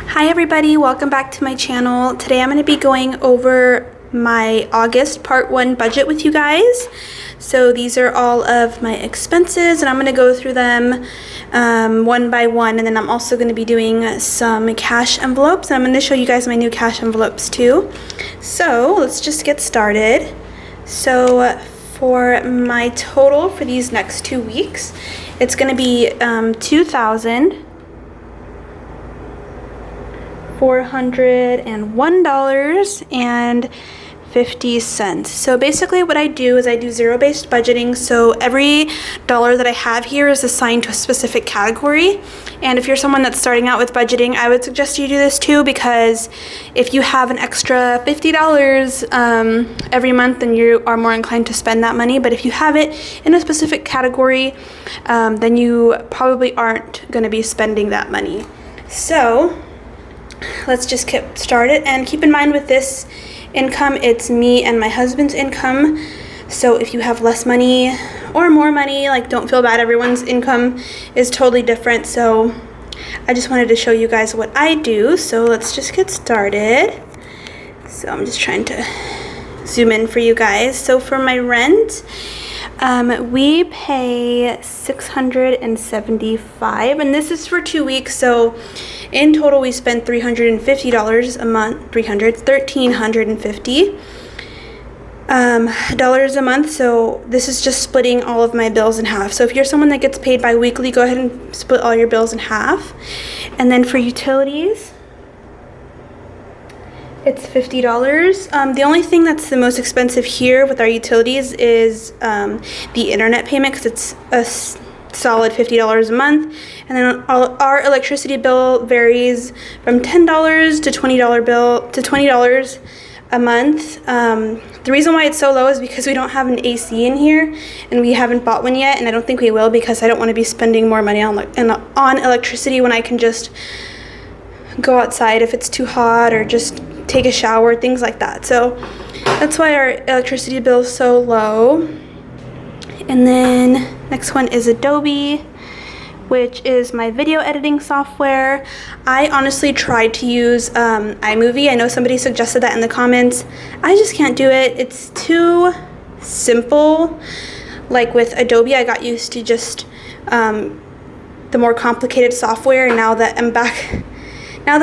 Hi everybody, welcome back to my channel. Today I'm going to be going over my August part 1 budget with you guys. So these are all of my expenses and I'm going to go through them one by one, and then I'm also going to be doing some cash envelopes, and I'm going to show you guys my new cash envelopes too. So let's just get started. So for my total for these next 2 weeks, it's going to be $2,401.50. So basically what I do is I do zero-based budgeting. So every dollar that I have here is assigned to a specific category. And if you're someone that's starting out with budgeting, I would suggest you do this too, because if you have an extra $50 every month, then you are more inclined to spend that money. But if you have it in a specific category, then you probably aren't going to be spending that money. So let's just get started, and keep in mind with this income, it's me and my husband's income. So if you have less money or more money, like, don't feel bad. Everyone's income is totally different. So I just wanted to show you guys what I do. So let's just get started. So I'm just trying to zoom in for you guys. So for my rent, we pay $675, and this is for 2 weeks. So in total, we spend $350 a month, $1,350 dollars a month. So this is just splitting all of my bills in half. So if you're someone that gets paid bi-weekly, go ahead and split all your bills in half. And then for utilities, it's $50. The only thing that's the most expensive here with our utilities is the internet payment, because it's a solid $50 a month. And then our electricity bill varies from $10 to $20 a month. The reason why it's so low is because we don't have an AC in here, and we haven't bought one yet, and I don't think we will, because I don't want to be spending more money on electricity when I can just go outside if it's too hot, or just take a shower, things like that. So that's why our electricity bill is so low. And then next one is Adobe, which is my video editing software. I honestly tried to use iMovie. I know somebody suggested that in the comments. I just can't do it. It's too simple. Like with Adobe, I got used to just the more complicated software, and now that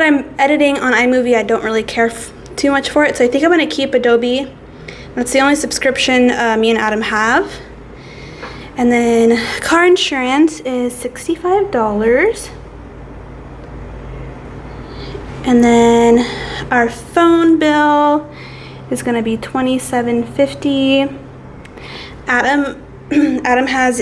I'm editing on iMovie, I don't really care too much for it. So I think I'm going to keep Adobe. That's the only subscription me and Adam have. And then car insurance is $65. And then our phone bill is going to be $27.50. Adam has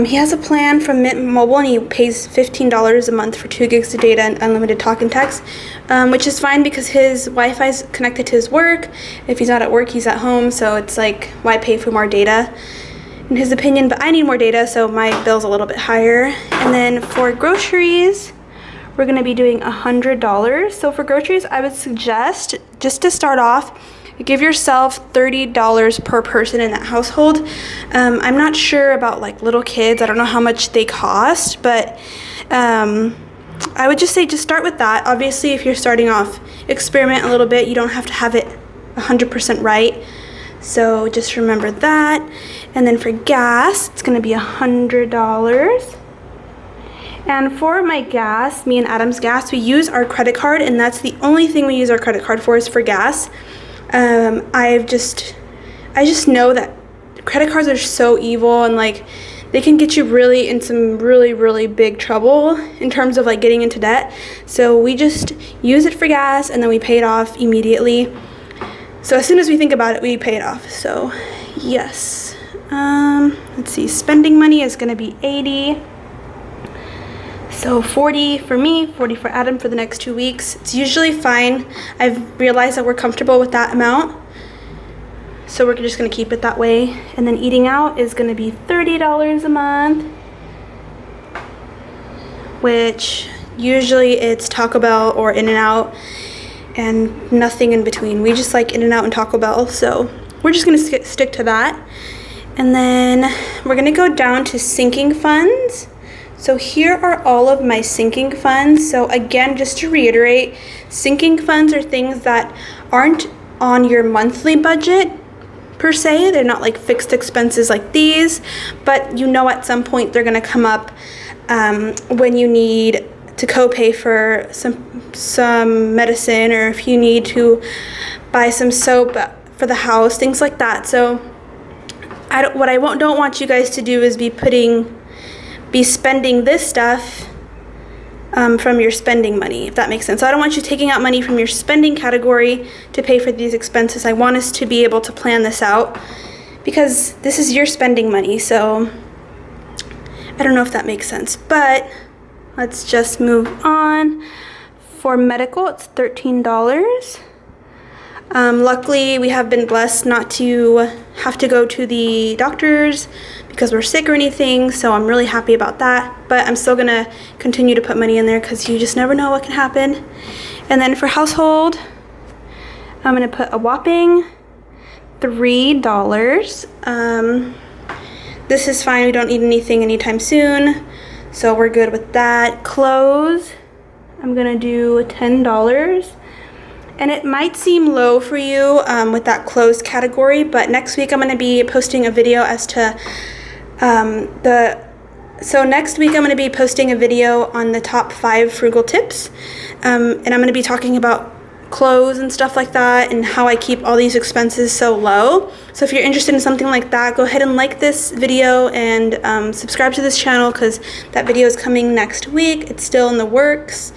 he has a plan from Mint Mobile, and he pays $15 a month for 2 gigs of data and unlimited talk and text, which is fine because his Wi-Fi is connected to his work. If he's not at work, he's at home, so it's like, why pay for more data, in his opinion. But I need more data, so my bill's a little bit higher. And then for groceries, we're going to be doing $100. So for groceries, I would suggest, just to start off, give yourself $30 per person in that household. I'm not sure about like little kids. I don't know how much they cost, but I would just say just start with that. Obviously, if you're starting off, experiment a little bit. You don't have to have it 100% right. So just remember that. And then for gas, it's going to be $100. And for my gas, me and Adam's gas, we use our credit card, and that's the only thing we use our credit card for, is for gas. I just know that credit cards are so evil, and like, they can get you really in some really big trouble in terms of like getting into debt. So we just use it for gas, and then we pay it off immediately. So as soon as we think about it, we pay it off. So yes. Let's see, spending money is going to be $80. So $40 for me, $40 for Adam for the next 2 weeks. It's usually fine. I've realized that we're comfortable with that amount, so we're just going to keep it that way. And then eating out is going to be $30 a month, which usually it's Taco Bell or In-N-Out, and nothing in between. We just like In-N-Out and Taco Bell, so we're just going to stick to that. And then we're going to go down to sinking funds. So here are all of my sinking funds. So again, just to reiterate, sinking funds are things that aren't on your monthly budget per se. They're not like fixed expenses like these, but you know at some point they're gonna come up when you need to co-pay for some medicine, or if you need to buy some soap for the house, things like that. So what I don't want you guys to do is be spending this stuff from your spending money, if that makes sense. So I don't want you taking out money from your spending category to pay for these expenses. I want us to be able to plan this out because this is your spending money. So I don't know if that makes sense, but let's just move on. For medical, it's $13. Luckily, we have been blessed not to have to go to the doctors because we're sick or anything, so I'm really happy about that. But I'm still gonna continue to put money in there because you just never know what can happen. And then for household, I'm gonna put a whopping $3. This is fine, we don't need anything anytime soon, so we're good with that. Clothes, I'm gonna do $10. And it might seem low for you with that clothes category, but next week I'm going to be posting a video as to next week I'm going to be posting a video on the top 5 frugal tips, and I'm going to be talking about clothes and stuff like that and how I keep all these expenses so low. So if you're interested in something like that, go ahead and like this video and subscribe to this channel because that video is coming next week. It's still in the works.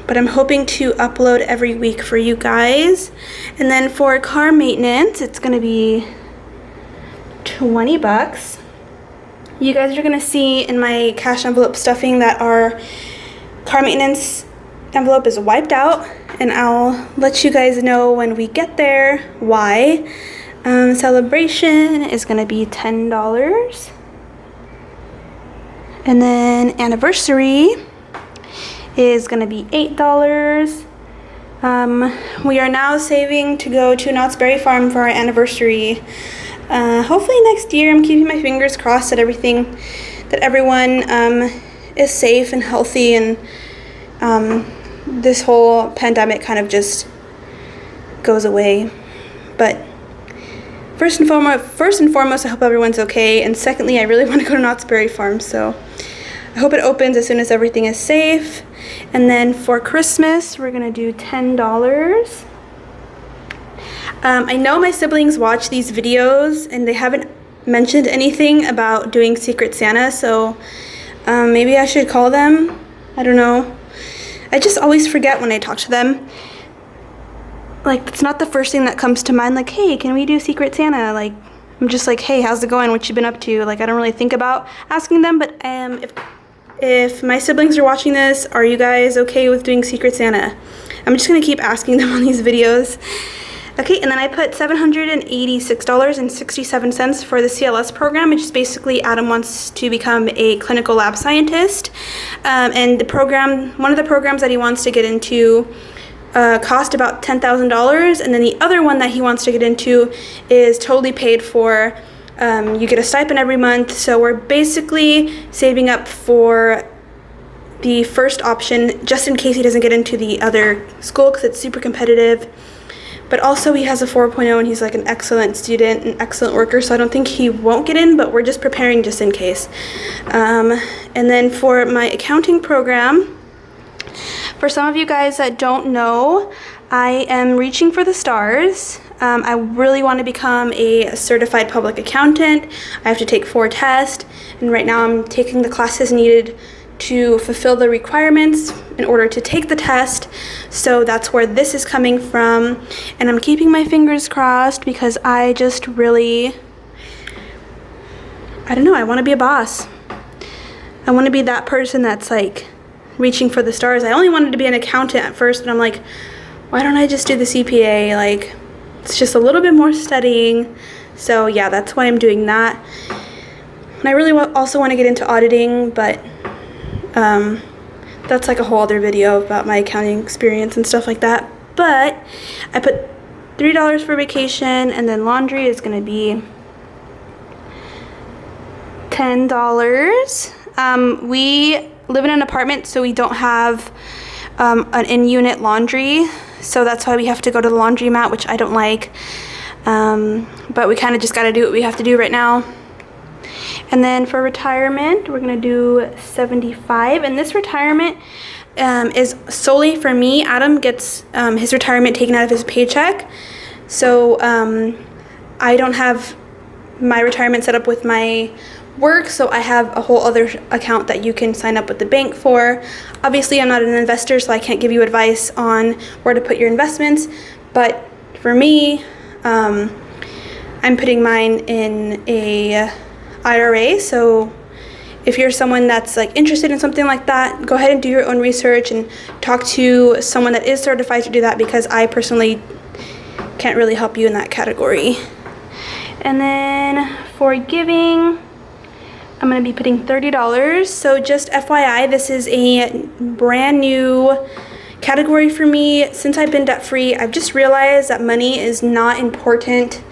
But I'm hoping to upload every week for you guys. And then for car maintenance, it's gonna be $20. You guys are gonna see in my cash envelope stuffing that our car maintenance envelope is wiped out, and I'll let you guys know when we get there why. Celebration is gonna be $10. And then anniversary is going to be $8. We are now saving to go to Knott's Berry Farm for our anniversary. Hopefully next year. I'm keeping my fingers crossed that everyone is safe and healthy, and this whole pandemic kind of just goes away. But first and foremost, I hope everyone's okay. And secondly, I really want to go to Knott's Berry Farm, so I hope it opens as soon as everything is safe. And then for Christmas, we're gonna do $10. I know my siblings watch these videos and they haven't mentioned anything about doing Secret Santa, so maybe I should call them. I don't know. I just always forget when I talk to them. Like, it's not the first thing that comes to mind, like, hey, can we do Secret Santa? Like, I'm just like, hey, how's it going? What you been up to? Like, I don't really think about asking them, but if my siblings are watching this, are you guys okay with doing Secret Santa? I'm just gonna keep asking them on these videos. Okay, and then I put $786.67 for the CLS program, which is basically Adam wants to become a clinical lab scientist. And one of the programs that he wants to get into cost about $10,000, and then the other one that he wants to get into is totally paid for. You get a stipend every month, so we're basically saving up for the first option just in case he doesn't get into the other school because it's super competitive. But also he has a 4.0 and he's like an excellent student, an excellent worker, so I don't think he won't get in, but we're just preparing just in case. And then for my accounting program, for some of you guys that don't know, I am reaching for the stars. I really want to become a certified public accountant. I have to take 4 tests, and right now I'm taking the classes needed to fulfill the requirements in order to take the test. So that's where this is coming from, and I'm keeping my fingers crossed because I just really, I don't know, I want to be a boss. I want to be that person that's like reaching for the stars. I only wanted to be an accountant at first, but I'm like, why don't I just do the CPA? Like, it's just a little bit more studying. So yeah, that's why I'm doing that. And I really also want to get into auditing, but that's like a whole other video about my accounting experience and stuff like that. But I put $3 for vacation, and then laundry is going to be $10. We live in an apartment, so we don't have an in-unit laundry, so that's why we have to go to the laundromat, which I don't like. But we kind of just got to do what we have to do right now. And then for retirement, we're gonna do 75, and this retirement is solely for me. Adam gets his retirement taken out of his paycheck, so I don't have my retirement set up with my work, so I have a whole other account that you can sign up with the bank for. Obviously, I'm not an investor, so I can't give you advice on where to put your investments, but for me, I'm putting mine in a IRA. So if you're someone that's like interested in something like that, go ahead and do your own research and talk to someone that is certified to do that, because I personally can't really help you in that category. And then for giving, I'm going to be putting $30. So just FYI, this is a brand new category for me. Since I've been debt free, I've just realized that money is not important.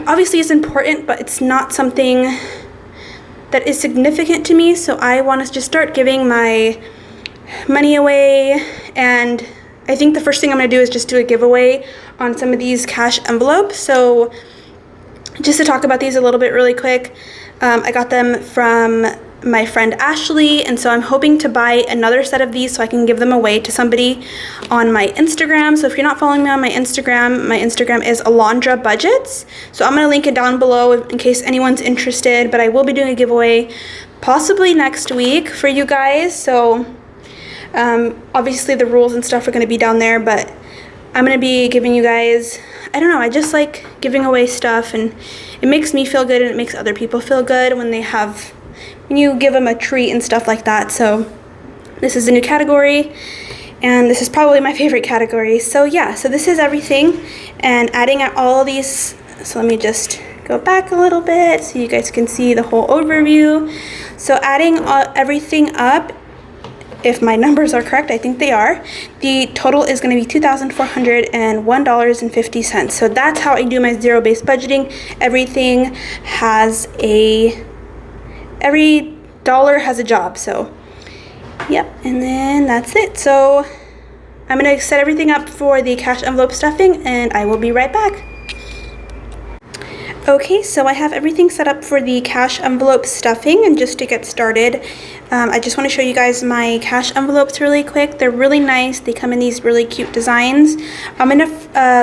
Obviously it's important, but it's not something that is significant to me. So I want to just start giving my money away. And I think the first thing I'm going to do is just do a giveaway on some of these cash envelopes. So just to talk about these a little bit really quick, I got them from my friend Ashley, and so I'm hoping to buy another set of these so I can give them away to somebody on my Instagram. So if you're not following me on my Instagram is Alondra Budgets. So I'm going to link it down below in case anyone's interested, but I will be doing a giveaway possibly next week for you guys. So obviously the rules and stuff are going to be down there, but I'm going to be giving you guys, I don't know, I just like giving away stuff, and it makes me feel good and it makes other people feel good when you give them a treat and stuff like that. So this is a new category, and this is probably my favorite category. So yeah, so this is everything, and adding up all these, so let me just go back a little bit so you guys can see the whole overview. So adding everything up, if my numbers are correct, I think they are, the total is going to be $2,401.50. So that's how I do my zero-based budgeting. Every dollar has a job. So yep, and then that's it. So I'm going to set everything up for the cash envelope stuffing, and I will be right back. Okay, so I have everything set up for the cash envelope stuffing, and just to get started, I just want to show you guys my cash envelopes really quick. They're really nice. They come in these really cute designs. I'm going to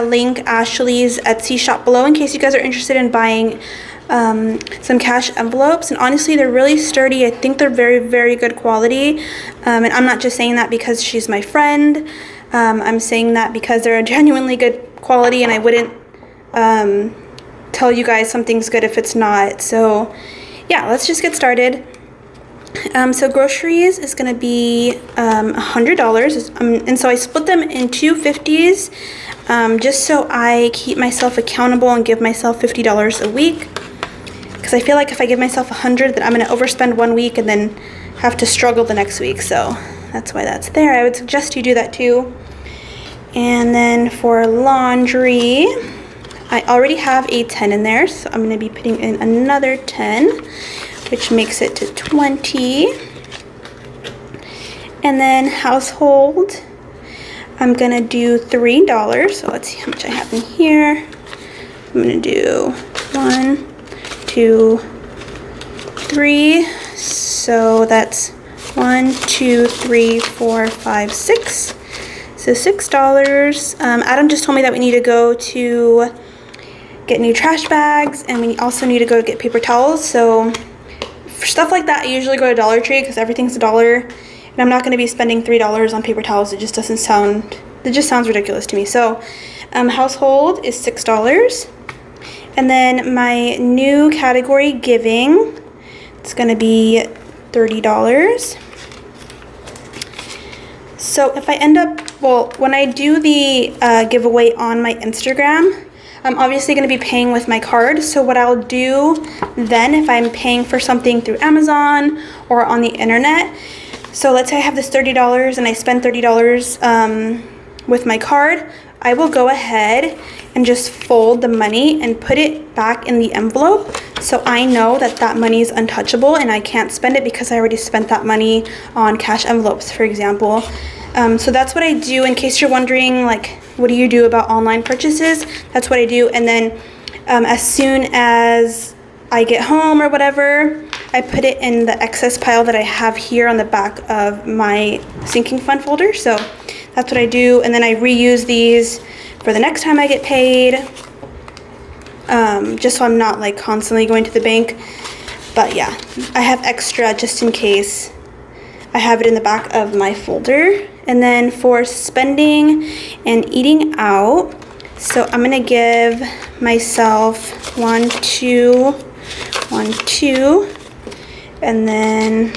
link Ashley's Etsy shop below in case you guys are interested in buying some cash envelopes, and honestly they're really sturdy. I think they're very, very good quality, and I'm not just saying that because she's my friend. I'm saying that because they're a genuinely good quality, and I wouldn't tell you guys something's good if it's not. So yeah, let's just get started. So groceries is going to be $100, and so I split them in two 50s, just so I keep myself accountable and give myself $50 a week, because I feel like if I give myself 100, then I'm going to overspend one week and then have to struggle the next week. So that's why that's there. I would suggest you do that too. And then for laundry, I already have a 10 in there, so I'm going to be putting in another 10, which makes it to 20. And then household, I'm going to do $3. So let's see how much I have in here. I'm going to do 1, 2, 3. So that's 1, 2, 3, 4, 5, 6. So $6. Adam just told me that we need to go to get new trash bags, and we also need to go get paper towels. So for stuff like that, I usually go to Dollar Tree because everything's $1, and I'm not going to be spending $3 on paper towels. It just sounds ridiculous to me. So household is $6. And then my new category, giving, it's going to be $30. So if I end up, well, when I do the giveaway on my Instagram, I'm obviously going to be paying with my card. So what I'll do then, if I'm paying for something through Amazon or on the internet, so let's say I have this $30 and I spend $30 with my card, I will go ahead and just fold the money and put it back in the envelope So I know that that money is untouchable and I can't spend it because I already spent that money on cash envelopes, for example. So that's what I do. In case you're wondering, like, what do you do about online purchases? That's what I do. And then as soon as I get home or whatever, I put it in the excess pile that I have here on the back of my sinking fund folder. So that's what I do. And then I reuse these for the next time I get paid, just so I'm not like constantly going to the bank. But yeah, I have extra just in case. I have it in the back of my folder. And then for spending and eating out, so I'm gonna give myself 1, 2, 1, 2, and then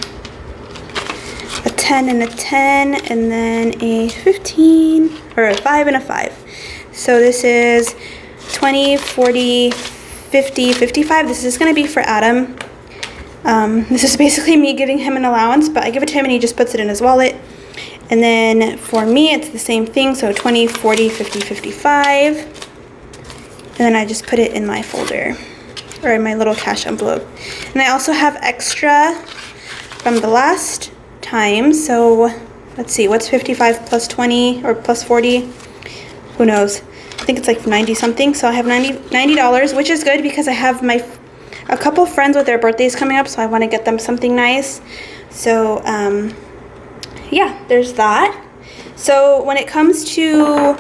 a 10 and a 10, and then a 15, or a 5 and a 5. So this is 20, 40, 50, 55. This is gonna be for Adam. This is basically me giving him an allowance, but I give it to him and he just puts it in his wallet. And then for me, it's the same thing. So 20, 40, 50, 55. And then I just put it in my folder, or in my little cash envelope. And I also have extra from the last time. So let's see, what's 55 plus 20 or plus 40? Who knows? I think it's like 90 something. So I have $90, which is good because I have a couple friends with their birthdays coming up, so I want to get them something nice. So yeah, there's that. So when it comes to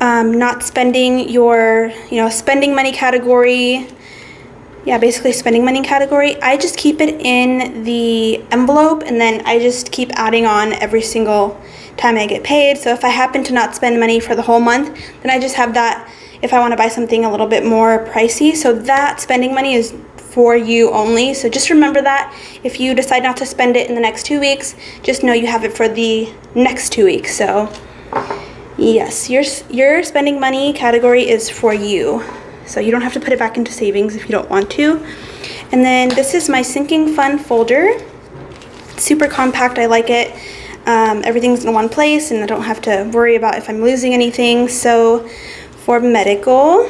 not spending your, spending money category, basically spending money category, I just keep it in the envelope and then I just keep adding on every single time I get paid. So if I happen to not spend money for the whole month, then I just have that if I want to buy something a little bit more pricey. So that spending money is for you only. So just remember that if you decide not to spend it in the next 2 weeks, just know you have it for the next 2 weeks. So yes, your spending money category is for you. So you don't have to put it back into savings if you don't want to. And then this is my sinking fund folder. It's super compact, I like it. Everything's in one place and I don't have to worry about if I'm losing anything. So for medical,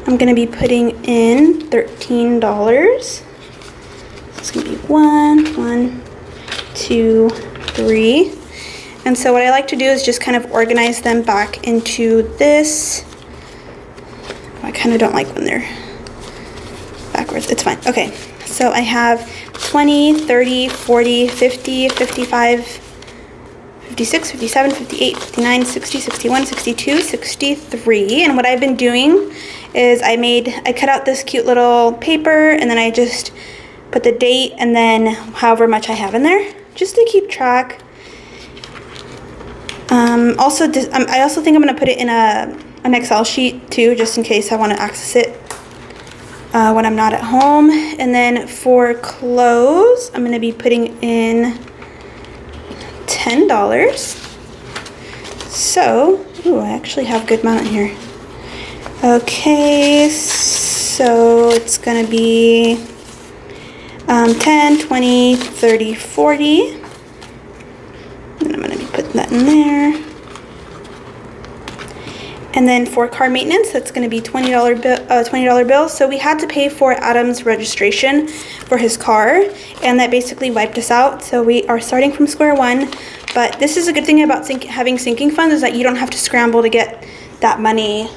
I'm gonna be putting in $13. It's gonna be 1, 2, 3. And so what I like to do is just kind of organize them back into this. I kind of don't like when they're backwards. It's fine. Okay, so I have 20, 30, 40, 50, 55, 56, 57, 58, 59, 60, 61, 62, 63. And what I've been doing is I cut out this cute little paper and then I just put the date and then however much I have in there, just to keep track. I also think I'm gonna put it in an Excel sheet too, just in case I want to access it when I'm not at home. And then for clothes, I'm gonna be putting in $10. So, I actually have a good amount in here. Okay, so it's gonna be 10, 20, 30, 40. And I'm gonna be putting that in there. And then for car maintenance, that's going to be $20 bill. So we had to pay for Adam's registration for his car, and that basically wiped us out. So we are starting from square one. But this is a good thing about having sinking funds, is that you don't have to scramble to get that money.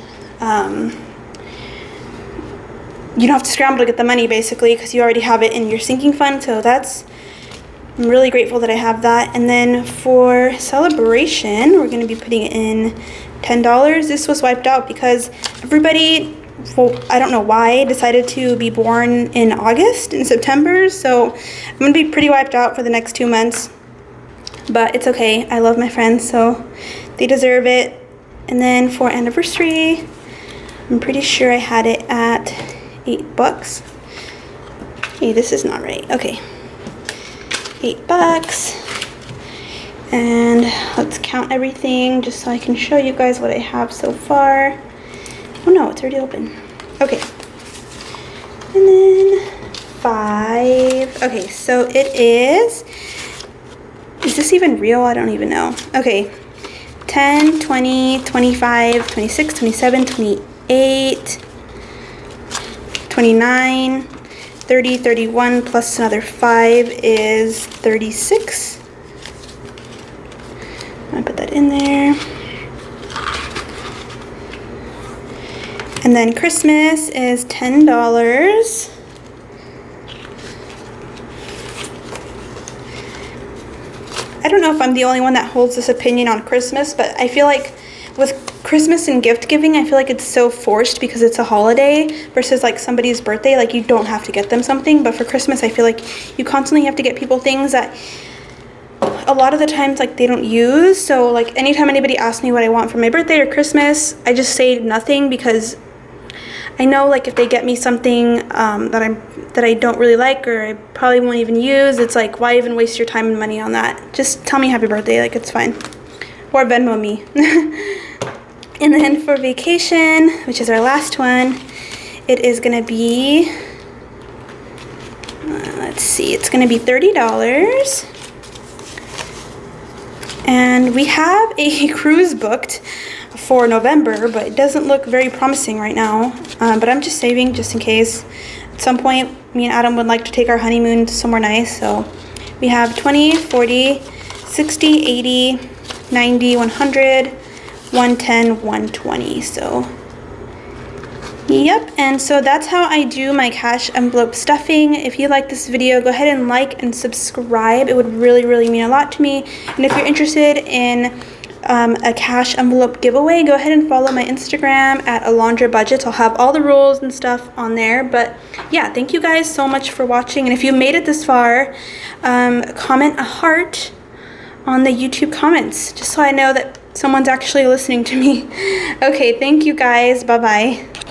You don't have to scramble to get the money basically because you already have it in your sinking fund. So I'm really grateful that I have that. And then for celebration, we're going to be putting in $10. This was wiped out because everybody, I don't know why, decided to be born in August and September. So I'm going to be pretty wiped out for the next 2 months. But it's okay. I love my friends, so they deserve it. And then for anniversary, I'm pretty sure I had it at $8. Hey, this is not right. Okay. $8. And let's count everything just so I can show you guys what I have so far. Oh no, it's already open. Okay. And then 5. Okay, so it is this even real? I don't even know. Okay. 10, 20, 25, 26, 27, 28, 29, 30, 31 plus another 5 is 36. I put that in there. And then Christmas is $10. I don't know if I'm the only one that holds this opinion on Christmas, but I feel like with Christmas and gift giving, I feel like it's so forced because it's a holiday versus like somebody's birthday. Like, you don't have to get them something, but for Christmas, I feel like you constantly have to get people things that a lot of the times like they don't use. So like anytime anybody asks me what I want for my birthday or Christmas, I just say nothing, because I know like if they get me something that I don't really like or I probably won't even use, it's like, why even waste your time and money on that? Just tell me happy birthday, like it's fine. Or Venmo me. And then for vacation, which is our last one, it is gonna be, let's see, it's gonna be $30. And we have a cruise booked for November, but it doesn't look very promising right now. But I'm just saving just in case. At some point, me and Adam would like to take our honeymoon to somewhere nice. So we have 20, 40, 60, 80, 90, 100, 110, 120. So yep, and so that's how I do my cash envelope stuffing. If you like this video, go ahead and like and subscribe. It would really, really mean a lot to me. And if you're interested in a cash envelope giveaway, go ahead and follow my Instagram at Alondra Budgets. I'll have all the rules and stuff on there. But yeah, thank you guys so much for watching. And if you made it this far, comment a heart on the YouTube comments, just so I know that someone's actually listening to me. Okay, thank you guys. Bye-bye.